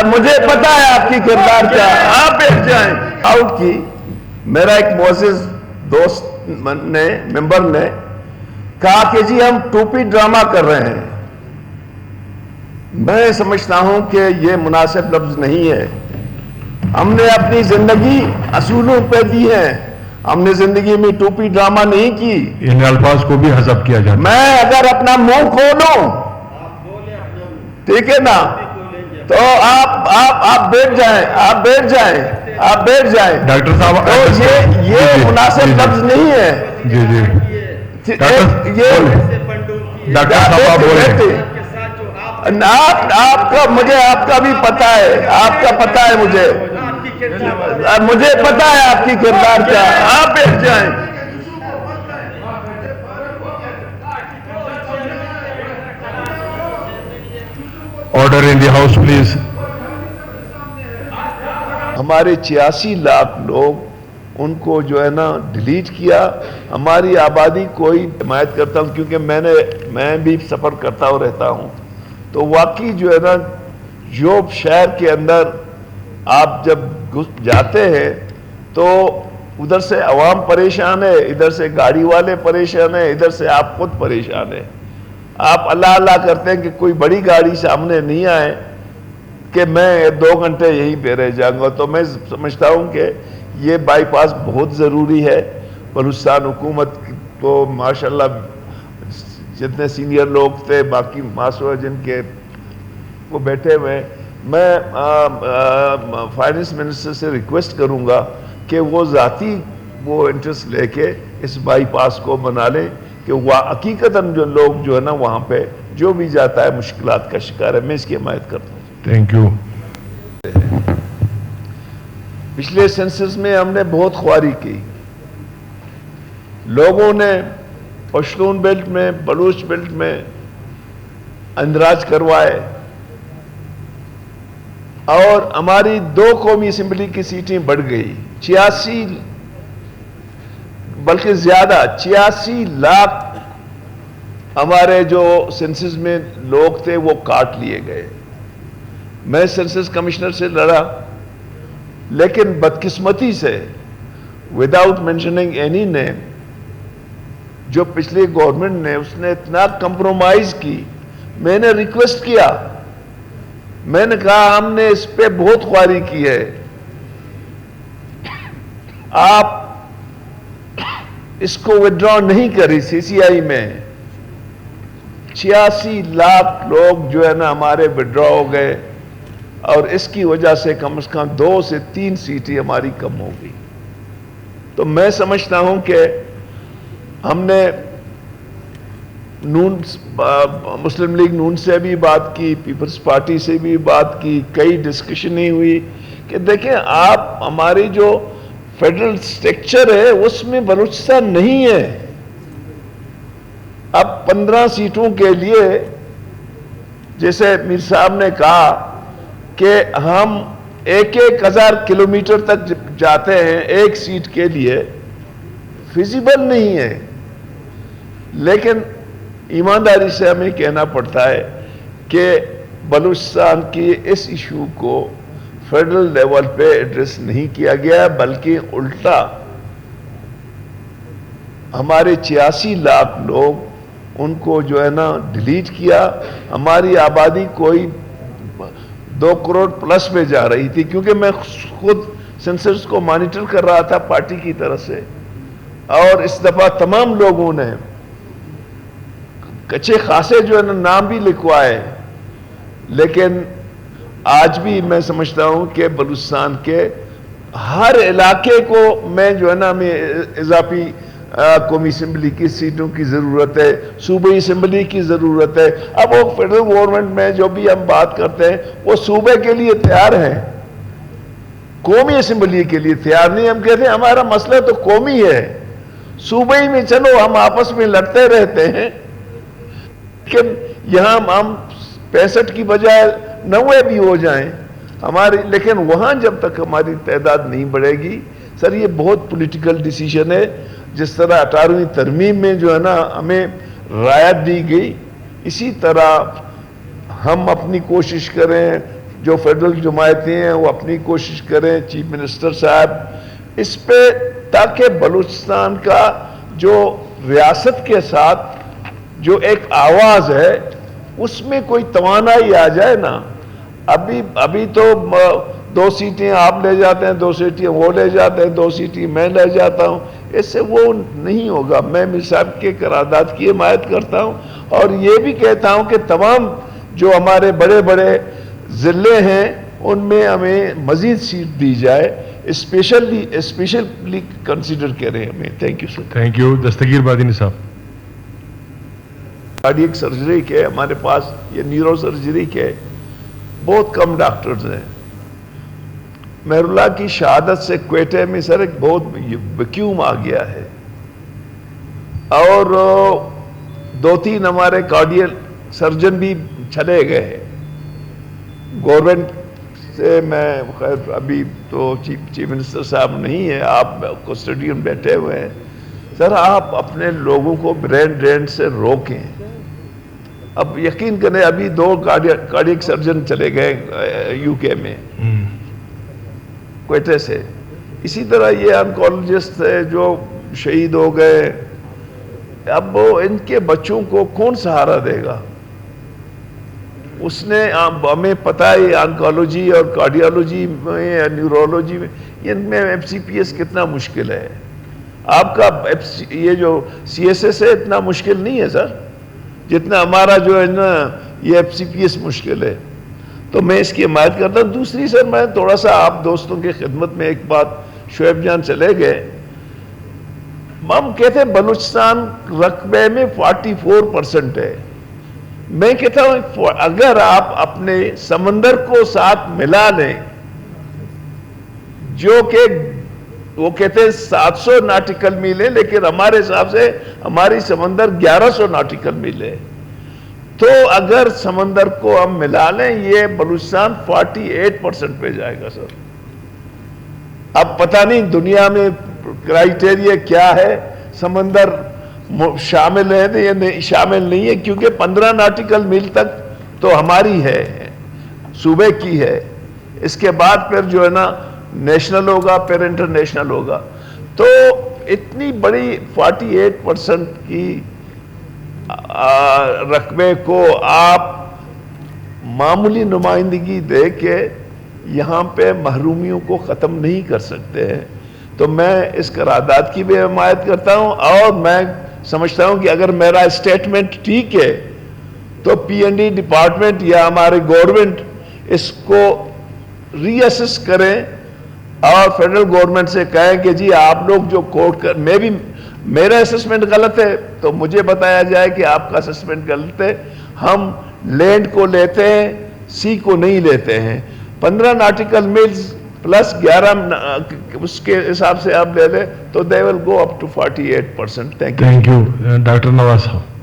مجھے پتا ہے آپ کی کردار کیا، آپ بیٹھ جائیں. آؤٹ کی میرا ایک معزز دوست نے، ممبر نے کہا کہ جی ہم ٹوپی ڈرامہ کر رہے ہیں. میں سمجھتا ہوں کہ یہ مناسب لفظ نہیں ہے. ہم نے اپنی زندگی اصولوں پہ دی ہے، ہم نے زندگی میں ٹوپی ڈرامہ نہیں کی. ان الفاظ کو بھی حذف کیا جاتا ہے. میں اگر اپنا منہ کھولوں ٹھیک ہے نا تو آپ بیٹھ جائیں، آپ بیٹھ جائیں، آپ بیٹھ جائیں. ڈاکٹر صاحب تو یہ مناسب لفظ نہیں ہے. جی جی ڈاکٹر صاحب آپ بولیں. آپ کا مجھے آپ کا بھی پتا ہے، آپ کا پتا ہے مجھے پتا ہے آپ کی کردار کیا. آپ بیٹھ جائیں. Order in the house please. ہمارے 86 لاکھ لوگ، ان کو جو ہے نا ڈیلیٹ کیا. ہماری آبادی کوئی حمایت کرتا ہوں کیونکہ میں بھی سفر کرتا ہوں رہتا ہوں، تو واقعی جو ہے نا جوب شہر کے اندر آپ جب جاتے ہیں تو ادھر سے عوام پریشان ہے، ادھر سے گاڑی والے پریشان ہیں، ادھر سے آپ خود پریشان ہیں. آپ اللہ اللہ کرتے ہیں کہ کوئی بڑی گاڑی سامنے نہیں آئے کہ میں 2 گھنٹے یہیں پہ رہ جاؤں گا. تو میں سمجھتا ہوں کہ یہ بائی پاس بہت ضروری ہے. بلوچستان حکومت کو ماشاءاللہ جتنے سینئر لوگ تھے، باقی معاشرہ جن کے وہ بیٹھے ہوئے، میں فائنانس منسٹر سے ریکویسٹ کروں گا کہ وہ ذاتی وہ انٹرسٹ لے کے اس بائی پاس کو بنا لیں کہ وہ حقیقتاً جو لوگ جو ہے نا وہاں پہ جو بھی جاتا ہے مشکلات کا شکار ہے. میں اس کی حمایت کرتا ہوں. Thank you. پچھلے سینسس میں ہم نے بہت خواری کی. لوگوں نے پشتون بیلٹ میں، بلوچ بیلٹ میں اندراج کروائے اور ہماری 2 قومی اسمبلی کی سیٹیں بڑھ گئی. 86 بلکہ زیادہ 86 لاکھ ہمارے جو سینسس میں لوگ تھے وہ کاٹ لیے گئے. میں سینسس کمشنر سے لڑا، لیکن بدقسمتی سے وداؤٹ مینشننگ اینی نیم جو پچھلی گورنمنٹ نے اس نے اتنا کمپرومائز کی. میں نے ریکویسٹ کیا، میں نے کہا ہم نے اس پہ بہت خواری کی ہے، آپ اس کو وڈرا نہیں کری. سی سی آئی میں 86 لاکھ لوگ جو ہے نا ہمارے وڈرا ہو گئے اور اس کی وجہ سے کم از کم 2 سے 3 سیٹیں ہماری کم ہو گئی. تو میں سمجھتا ہوں کہ ہم نے مسلم لیگ نون سے بھی بات کی، پیپلز پارٹی سے بھی بات کی، کئی ڈسکشن ہی ہوئی کہ دیکھیں آپ ہماری جو فیڈرل سٹرکچر ہے اس میں بلوچستان نہیں ہے. اب 15 سیٹوں کے لیے جیسے میر صاحب نے کہا کہ ہم 1,000 کلومیٹر تک جاتے ہیں ایک سیٹ کے لیے، فیزیبل نہیں ہے. لیکن ایمانداری سے ہمیں کہنا پڑتا ہے کہ بلوچستان کی اس ایشو کو فیڈرل لیول پہ ایڈریس نہیں کیا گیا، بلکہ الٹا ہمارے 86 لاکھ لوگ ان کو جو ہے نا ڈیلیٹ کیا. ہماری آبادی کوئی 2 کروڑ پلس میں جا رہی تھی، کیونکہ میں خود سینسس کو مانیٹر کر رہا تھا پارٹی کی طرف سے، اور اس دفعہ تمام لوگوں نے کچے خاصے جو ہے نا نام بھی لکھوائے. لیکن آج بھی میں سمجھتا ہوں کہ بلوچستان کے ہر علاقے کو میں جو ہے نا ہمیں اضافی قومی اسمبلی کی سیٹوں کی ضرورت ہے، صوبائی اسمبلی کی ضرورت ہے. اب وہ فیڈرل گورنمنٹ میں جو بھی ہم بات کرتے ہیں وہ صوبے کے لیے تیار ہیں، قومی اسمبلی کے لیے تیار نہیں. ہم کہتے ہیں ہمارا مسئلہ تو قومی ہے، صوبائی میں چلو ہم آپس میں لڑتے رہتے ہیں، لیکن یہاں ہم 65 کی بجائے 90 بھی ہو جائیں ہماری. لیکن وہاں جب تک ہماری تعداد نہیں بڑھے گی، سر یہ بہت پولیٹیکل ڈیسیژن ہے. جس طرح 18ویں ترمیم میں جو ہے نا ہمیں رعایت دی گئی، اسی طرح ہم اپنی کوشش کریں جو فیڈرل جماعتیں ہیں وہ اپنی کوشش کریں، چیف منسٹر صاحب اس پہ، تاکہ بلوچستان کا جو ریاست کے ساتھ جو ایک آواز ہے اس میں کوئی توانائی آ جائے نا. ابھی تو 2 سیٹیں آپ لے جاتے ہیں، 2 سیٹیں وہ لے جاتے ہیں، 2 سیٹیں میں لے جاتا ہوں، اس سے وہ نہیں ہوگا. میں میر صاحب کے قرارداد کی حمایت کرتا ہوں اور یہ بھی کہتا ہوں کہ تمام جو ہمارے بڑے بڑے ضلع ہیں ان میں ہمیں مزید سیٹ دی جائے، اسپیشلی کنسیڈر کریں ہمیں. Thank you sir. Thank you. Dastgir Badini صاحب. کارڈیک سرجری کے ہمارے پاس، یہ نیورو سرجری کے بہت کم ڈاکٹرز ہیں. مہر اللہ کی شہادت سے کوئٹہ میں سر ایک بہت ویکیوم آ گیا ہے اور 2-3 ہمارے کارڈیل سرجن بھی چلے گئے ہیں. گورنمنٹ سے میں خیر ابھی تو چیف منسٹر صاحب نہیں ہے، آپ کسٹڈی میں بیٹھے ہوئے ہیں. سر آپ اپنے لوگوں کو برین ڈرین سے روکیں. اب یقین کریں ابھی 2 کارڈیک سرجن چلے گئے یو کے میں کوئٹہ سے. اسی طرح یہ آنکولوجسٹ تھے جو شہید ہو گئے. اب ان کے بچوں کو کون سہارا دے گا؟ اس نے ہمیں پتہ ہے آنکولوجی اور کارڈیالوجی میں یا نیورولوجی میں ان میں FCPS کتنا مشکل ہے. آپ کا یہ جو CSS ہے اتنا مشکل نہیں ہے سر جتنا ہمارا جو ہے نا یہ FCPS مشکل ہے. تو میں اس کی حمایت کرتا ہوں. دوسری سر میں تھوڑا سا آپ دوستوں کی خدمت میں ایک بات، شعیب جان چلے گئے، ہم کہتے ہیں بلوچستان رقبے میں 44% ہے. میں کہتا ہوں اگر آپ اپنے سمندر کو ساتھ ملا لیں جو کہ وہ کہتے ہیں 700 ناٹیکل میل ہے، لیکن ہمارے حساب سے ہماری سمندر 1100 ناٹیکل میل ہے، تو اگر سمندر کو ہم ملا لیں یہ بلوچستان 48% پہ جائے گا سر. اب پتہ نہیں دنیا میں کرائیٹیریا کیا ہے، سمندر شامل ہے یا شامل نہیں ہے، کیونکہ 15 ناٹیکل میل تک تو ہماری ہے، صوبے کی ہے. اس کے بعد پھر جو ہے نا نیشنل ہوگا، پھر انٹرنیشنل ہوگا. تو اتنی بڑی 48% کی رقبے کو آپ معمولی نمائندگی دے کے یہاں پہ محرومیوں کو ختم نہیں کر سکتے ہیں. تو میں اس قرارداد کی بھی حمایت کرتا ہوں اور میں سمجھتا ہوں کہ اگر میرا اسٹیٹمنٹ ٹھیک ہے تو PND ڈپارٹمنٹ یا ہمارے گورنمنٹ اس کو ری اسیس کریں اور فیڈرل گورنمنٹ سے کہیں کہ جی آپ لوگ جو کوٹ کر، میں بھی میرا اسسمنٹ غلط ہے تو مجھے بتایا جائے کہ آپ کا اسسمنٹ غلط ہے. ہم لینڈ کو لیتے ہیں، سی کو نہیں لیتے ہیں. 15 ناٹیکل میلز پلس 11 اس کے حساب سے آپ لے لیں تو they will go up to 48%. Thank you. Doctor نواز صاحب.